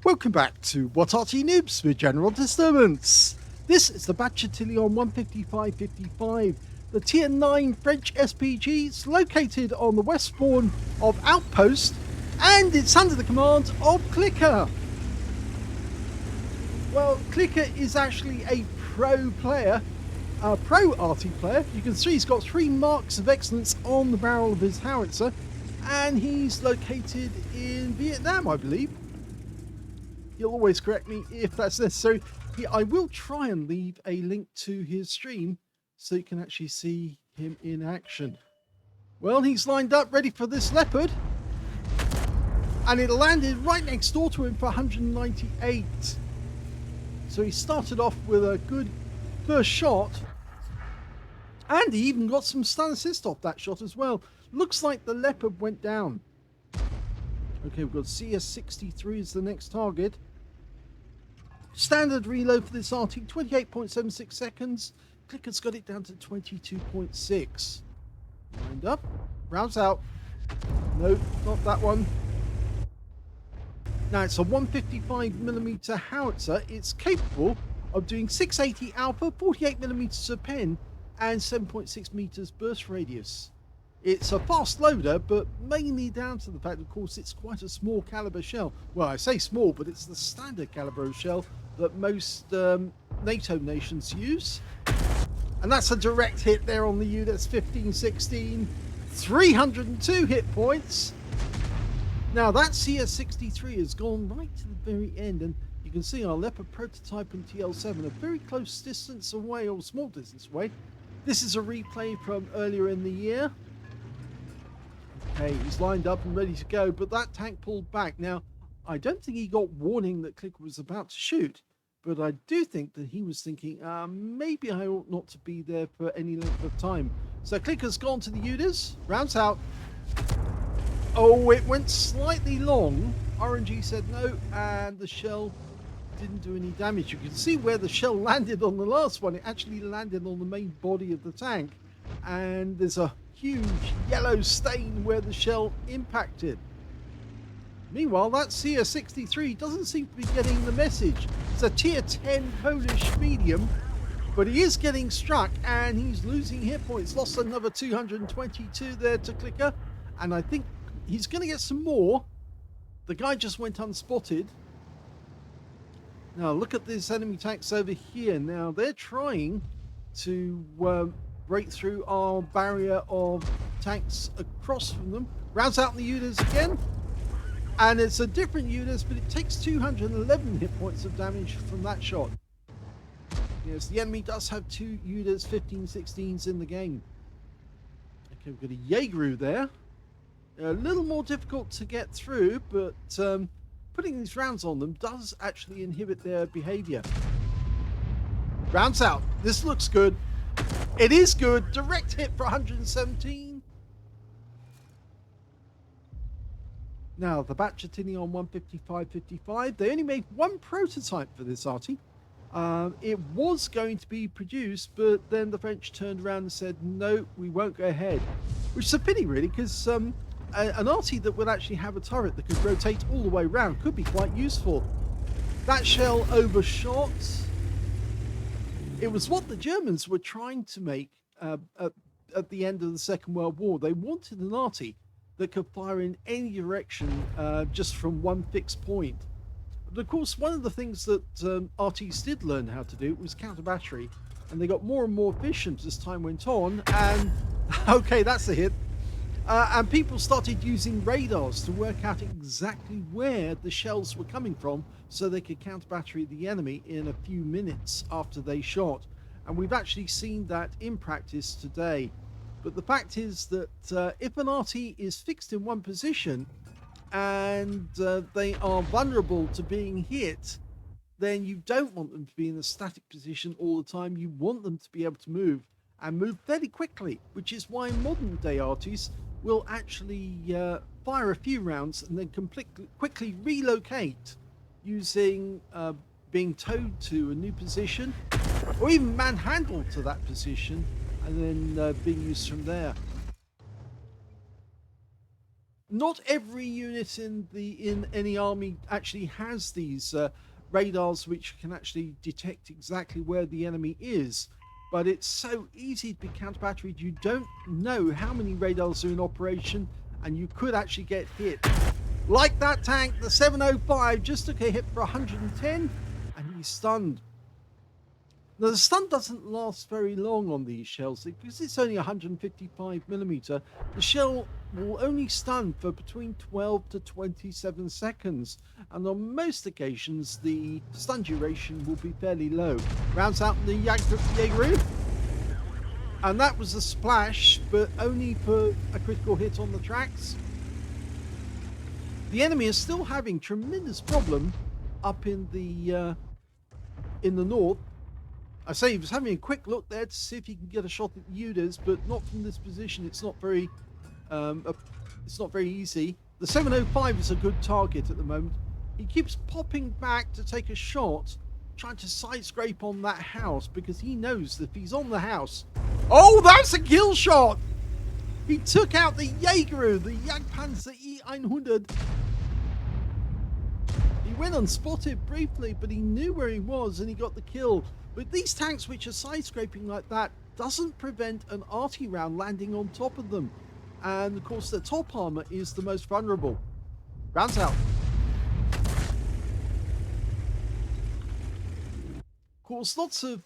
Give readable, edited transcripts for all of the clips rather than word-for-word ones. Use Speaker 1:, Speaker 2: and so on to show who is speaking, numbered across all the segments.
Speaker 1: Welcome back to What Arty Noobs with General Disturbance. This is the Bat Châtillon 155-55, the Tier 9 French SPG. It's located on the west spawn of Outpost, and it's under the command of CL1CKER. Well, CL1CKER is actually a pro player, a pro Arty player. You can see he's got 3 marks of excellence on the barrel of his howitzer, and he's located in Vietnam, I believe. He'll always correct me if that's necessary. I will try and leave a link to his stream so you can actually see him in action. Well, he's lined up ready for this leopard, and it landed right next door to him for 198. So he started off with a good first shot, and he even got some stun assist off that shot as well. Looks like the leopard went down. Okay, we've got CS63 as the next target. Standard reload for this Arty, 28.76 seconds. CL1CKER's got it down to 22.6. Lined up, rounds out. No, not that one. Now it's a 155mm howitzer. It's capable of doing 680 alpha, 48mm of pen, and 7.6 meters burst radius. It's a fast loader, but mainly down to the fact, of course, it's quite a small caliber shell. Well, I say small, but it's the standard caliber shell that most NATO nations use. And that's a direct hit there on the U. That's 15-16, 302 hit points. Now that CS63 has gone right to the very end, and you can see our Leopard prototype and TL7 a very close distance away, or small distance away. This is a replay from earlier in the year. Okay, he's lined up and ready to go, but that tank pulled back. Now, I don't think he got warning that CL1CKER was about to shoot, but I do think that he was thinking, maybe I ought not to be there for any length of time. So CL1CKER's gone to the UDAs, rounds out. Oh, it went slightly long. RNG said no, and the shell didn't do any damage. You can see where the shell landed on the last one. It actually landed on the main body of the tank, and there's a huge yellow stain where the shell impacted. Meanwhile, that CS63 doesn't seem to be getting the message. It's a tier 10 Polish medium, but he is getting struck and he's losing hit points. Lost another 222 there to CL1CKER, and I think he's going to get some more. The guy just went unspotted. Now look at these enemy tanks over here. Now they're trying to break through our barrier of tanks across from them. Rounds out in the UDAs again, and it's a different UDAs, but it takes 211 hit points of damage from that shot. Yes, the enemy does have 2 UDAs 15-16s in the game. Okay, we've got a Jaeger there. A little more difficult to get through, but putting these rounds on them does actually inhibit their behavior. Rounds out. This looks good. It is good. Direct hit for 117. Now, the Bat Châtillon 155-55. They only made 1 prototype for this Arty. It was going to be produced, but then the French turned around and said, no, we won't go ahead. Which is a pity, really, because an Arty that would actually have a turret that could rotate all the way around could be quite useful. That shell overshot. It was what the Germans were trying to make at the end of the Second World War. They wanted an Arty that could fire in any direction just from one fixed point. But of course, one of the things that Artys did learn how to do was counter battery, and they got more and more efficient as time went on. And okay, that's a hit. And people started using radars to work out exactly where the shells were coming from so they could counter battery the enemy in a few minutes after they shot. And we've actually seen that in practice today. But the fact is that if an Arty is fixed in one position and they are vulnerable to being hit, then you don't want them to be in a static position all the time. You want them to be able to move, and move fairly quickly, which is why modern day Artys will actually fire a few rounds and then quickly relocate using being towed to a new position, or even manhandled to that position and then being used from there. Not every unit in any army actually has these radars which can actually detect exactly where the enemy is. But it's so easy to be counter-batteried. You don't know how many radars are in operation, and you could actually get hit. Like that tank, the 705 just took a hit for 110, and he's stunned. Now, the stun doesn't last very long on these shells because it's only 155mm. The shell will only stun for between 12 to 27 seconds, and on most occasions, the stun duration will be fairly low. Rounds out the Jaeger, and that was a splash, but only for a critical hit on the tracks. The enemy is still having tremendous problem up in the north. I say he was having a quick look there to see if he can get a shot at the Udas, but not from this position. It's not very easy. The 705 is a good target at the moment. He keeps popping back to take a shot, trying to side scrape on that house because he knows that if he's on the house, oh, that's a kill shot! He took out the Jaeger, the Jagdpanzer E100. He went unspotted briefly, but he knew where he was and he got the kill. But these tanks which are side scraping like that doesn't prevent an Arty round landing on top of them. And of course the top armor is the most vulnerable. Rounds out. Of course, lots of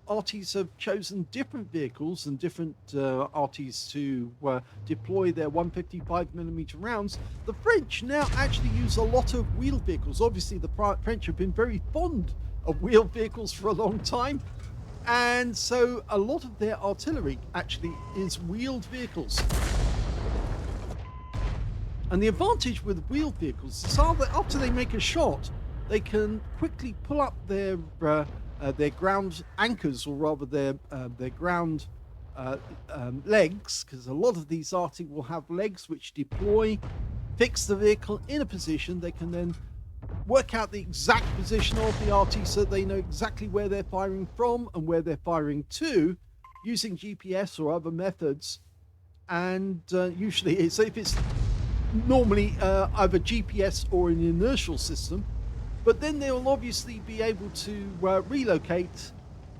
Speaker 1: Artys have chosen different vehicles and different Artys to deploy their 155mm rounds. The French now actually use a lot of wheeled vehicles. Obviously, the French have been very fond of wheeled vehicles for a long time, and so a lot of their artillery actually is wheeled vehicles. And the advantage with wheeled vehicles is that after they make a shot, they can quickly pull up their ground anchors, or rather their ground legs, because a lot of these Arty will have legs which deploy, fix the vehicle in a position. They can then work out the exact position of the Arty so they know exactly where they're firing from and where they're firing to using GPS or other methods. And usually if it's normally either GPS or an inertial system, but then they'll obviously be able to relocate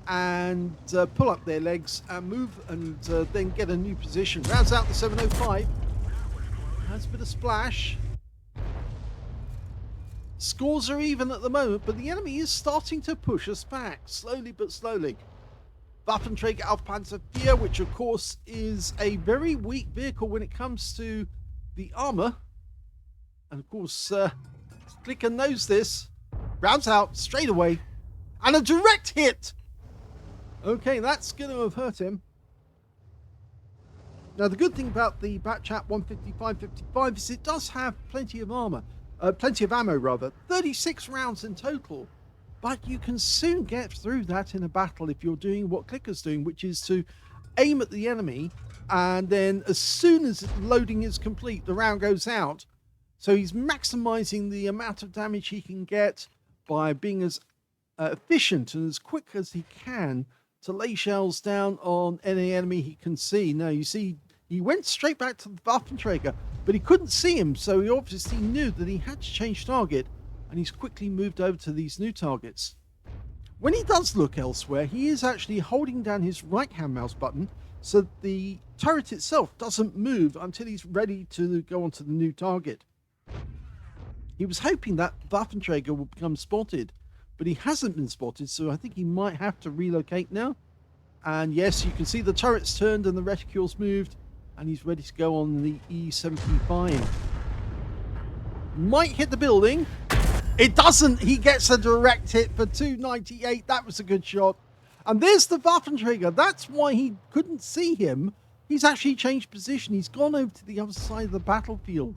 Speaker 1: and pull up their legs and move and then get a new position. Rounds out the 705. Has a bit of splash. Scores are even at the moment, but the enemy is starting to push us back, slowly but slowly. Waffenträger Aufpanzer 4, which of course is a very weak vehicle when it comes to the armor. And of course, Clicker knows this. Rounds out straight away. And a direct hit! Okay, that's going to have hurt him. Now, the good thing about the Bat Chat 155-55 is it does have plenty of armor. Plenty of ammo, rather. 36 rounds in total. But you can soon get through that in a battle if you're doing what Clicker's doing, which is to aim at the enemy, and then as soon as loading is complete, the round goes out. So he's maximizing the amount of damage he can get by being as efficient and as quick as he can to lay shells down on any enemy he can see. Now, you see, he went straight back to the Waffenträger, but he couldn't see him, so he obviously knew that he had to change target, and he's quickly moved over to these new targets. When he does look elsewhere, he is actually holding down his right-hand mouse button so that the turret itself doesn't move until he's ready to go onto the new target. He was hoping that Waffenträger would become spotted, but he hasn't been spotted, so I think he might have to relocate now. And yes, you can see the turret's turned and the reticule's moved, and he's ready to go on the E75. Might hit the building. It doesn't. He gets a direct hit for 298. That was a good shot. And there's the Waffenträger. That's why he couldn't see him. He's actually changed position. He's gone over to the other side of the battlefield.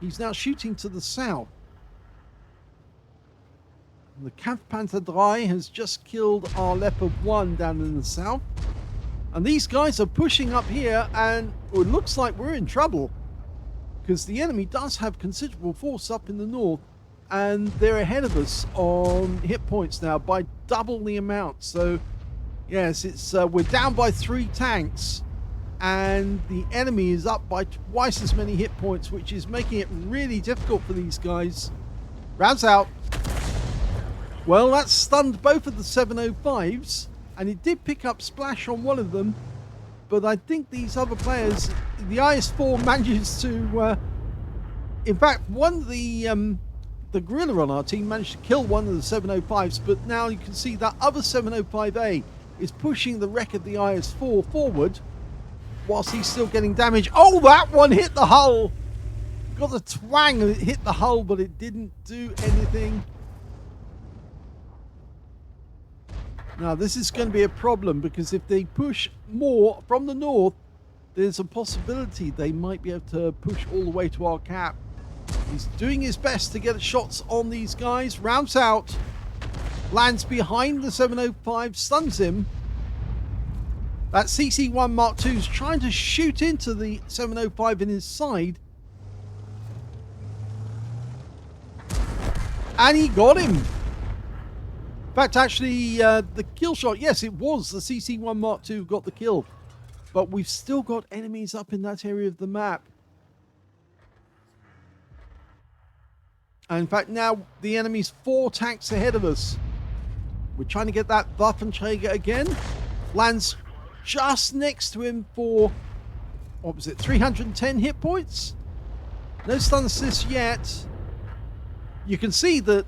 Speaker 1: He's now shooting to the south. The Kampfpanzer 3 has just killed our Leopard 1 down in the south. And these guys are pushing up here, and it looks like we're in trouble, because the enemy does have considerable force up in the north, and they're ahead of us on hit points now by double the amount. So yes, it's we're down by 3 tanks, and the enemy is up by twice as many hit points, which is making it really difficult for these guys. Rounds out. Well, that stunned both of the 705s, and it did pick up splash on one of them, but I think these other players, the IS-4 manages to, in fact, one of the gorilla on our team managed to kill one of the 705s, but now you can see that other 705A is pushing the wreck of the IS-4 forward whilst he's still getting damage. Oh, that one hit the hull! Got a twang and it hit the hull, but it didn't do anything. Now, this is going to be a problem, because if they push more from the north, there's a possibility they might be able to push all the way to our cap. He's doing his best to get shots on these guys. Rounds out. Lands behind the 705, stuns him. That CC1 Mark II is trying to shoot into the 705 in his side. And he got him. In fact, actually, the kill shot, yes, it was the CC1 Mark II who got the kill. But we've still got enemies up in that area of the map. And in fact, now the enemy's 4 tanks ahead of us. We're trying to get that Waffenträger again. Lands just next to him for, what was it, 310 hit points? No stun assist yet. You can see that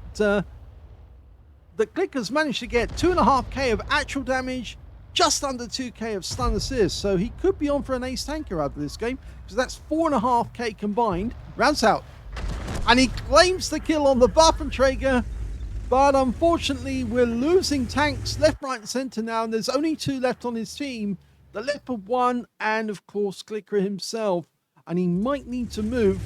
Speaker 1: the Clicker's managed to get 2.5k of actual damage, just under 2k of stun assist. So he could be on for an ace tanker out of this game, because that's 4.5k combined. Rounds out. And he claims the kill on the Waffenträger, but unfortunately we're losing tanks left, right and centre now, and there's only 2 left on his team. The Leopard 1 and of course Clicker himself, and he might need to move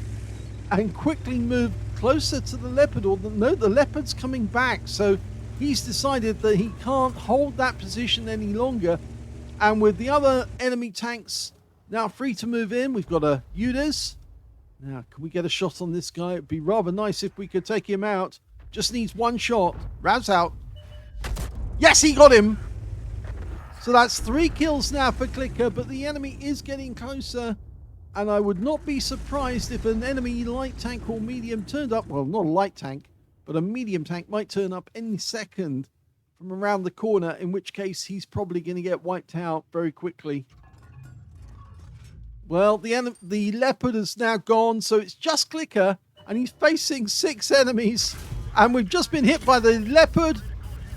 Speaker 1: and quickly move closer to the Leopard, or no, the Leopard's coming back, so he's decided that he can't hold that position any longer. And with the other enemy tanks now free to move in, we've got a UDES. Now, can we get a shot on this guy? It'd be rather nice if we could take him out. Just needs 1 shot. Rounds out. Yes, he got him. So that's 3 kills now for Clicker, but the enemy is getting closer. And I would not be surprised if an enemy light tank or medium turned up. Well, not a light tank, but a medium tank might turn up any second from around the corner, in which case he's probably going to get wiped out very quickly. Well, the Leopard is now gone, so it's just Clicker, and he's facing 6 enemies. And we've just been hit by the Leopard.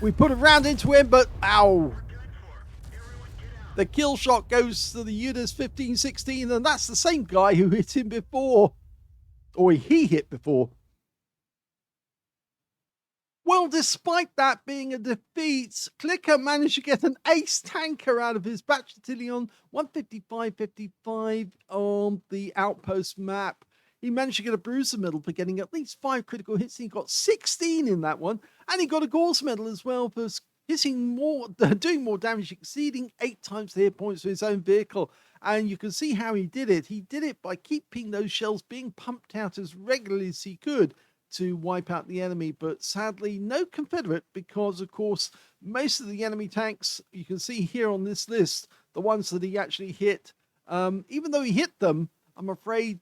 Speaker 1: We put a round into him, but ow. The kill shot goes to the UDES 1516, and that's the same guy who hit him before. Or he hit before. Well, despite that being a defeat, Clicker managed to get an ace tanker out of his Bat Châtillon 155-55 on the Outpost map. He managed to get a Bruiser medal for getting at least 5 critical hits. He got 16 in that one, and he got a Gauze medal as well for hitting more, doing more damage, exceeding 8 times the hit points for his own vehicle. And you can see how he did it. He did it by keeping those shells being pumped out as regularly as he could to wipe out the enemy, but sadly no Confederate, because of course most of the enemy tanks you can see here on this list, the ones that he actually hit, even though he hit them, I'm afraid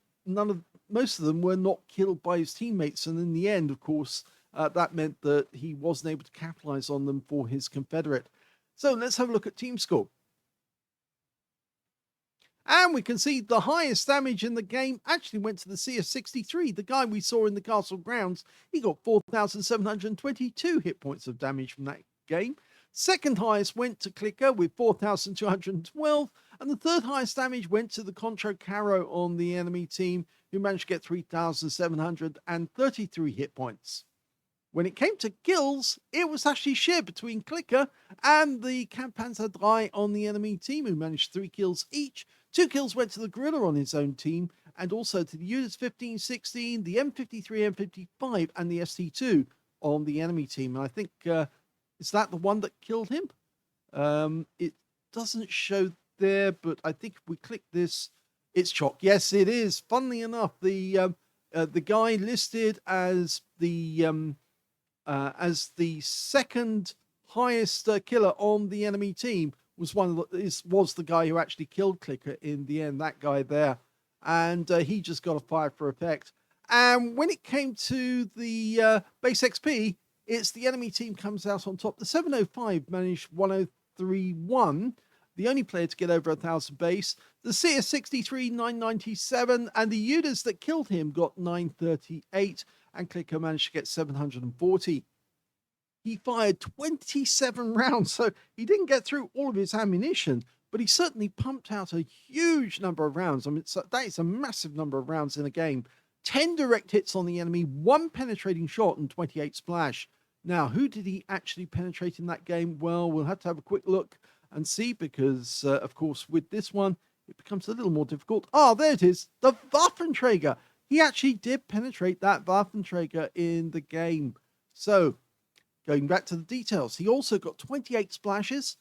Speaker 1: most of them were not killed by his teammates, and in the end, of course, that meant that he wasn't able to capitalize on them for his Confederate. So let's have a look at team score. And we can see the highest damage in the game actually went to the CS63, the guy we saw in the castle grounds. He got 4,722 hit points of damage from that game. Second highest went to Clicker with 4,212. And the third highest damage went to the Contro Caro on the enemy team, who managed to get 3,733 hit points. When it came to kills, it was actually shared between Clicker and the Kampfpanzer III on the enemy team, who managed 3 kills each. 2 kills went to the Gorilla on his own team, and also to the UDES 1516, the M53, M55, and the ST2 on the enemy team. And I think, is that the one that killed him? It doesn't show there, but I think if we click this, it's Chalk. Yes, it is. Funnily enough, the guy listed as the second highest killer on the enemy team was was the guy who actually killed Clicker in the end, that guy there. And he just got a 5 for effect. And when it came to the base XP, it's the enemy team comes out on top. The 705 managed 1031, the only player to get over 1,000 base. The Seer 63, 997, and the Udas that killed him got 938, and Clicker managed to get 740. He fired 27 rounds, so he didn't get through all of his ammunition, but he certainly pumped out a huge number of rounds. I mean, that is a massive number of rounds in a game. 10 direct hits on the enemy, 1 penetrating shot, and 28 splash. Now, who did he actually penetrate in that game? Well, we'll have to have a quick look and see, because, of course, with this one, it becomes a little more difficult. Ah, there it is, the Waffenträger. He actually did penetrate that Waffenträger in the game. So, going back to the details, he also got 28 splashes,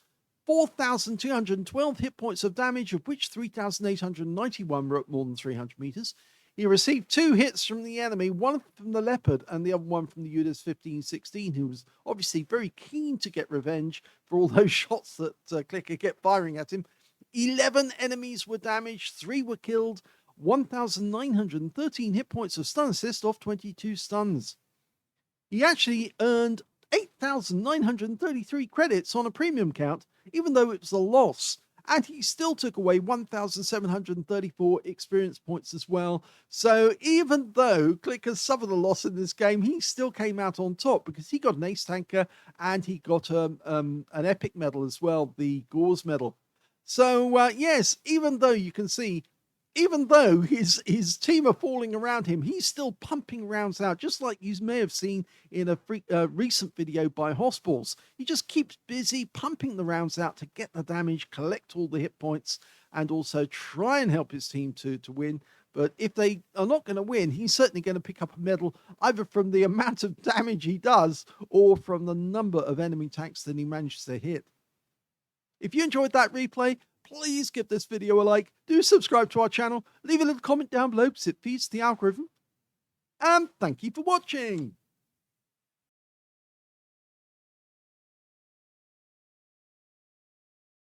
Speaker 1: 4,212 hit points of damage, of which 3,891 were at more than 300 meters. He received 2 hits from the enemy, one from the Leopard and the other one from the Udas 1516, who was obviously very keen to get revenge for all those shots that Clicker kept firing at him. 11 enemies were damaged, 3 were killed, 1,913 hit points of stun assist off 22 stuns. He actually earned 8,933 credits on a premium count, even though it was a loss. And he still took away 1,734 experience points as well. So even though Clicker suffered a loss in this game, he still came out on top, because he got an ace tanker and he got an epic medal as well, the Gauze medal. So yes, even though you can see, even though his team are falling around him, he's still pumping rounds out, just like you may have seen in a recent video by Hospals. He just keeps busy pumping the rounds out to get the damage, collect all the hit points, and also try and help his team to win. But if they are not going to win, he's certainly going to pick up a medal, either from the amount of damage he does or from the number of enemy tanks that he manages to hit. If you enjoyed that replay, please give this video a like, do subscribe to our channel, leave a little comment down below because it feeds the algorithm, and thank you for watching.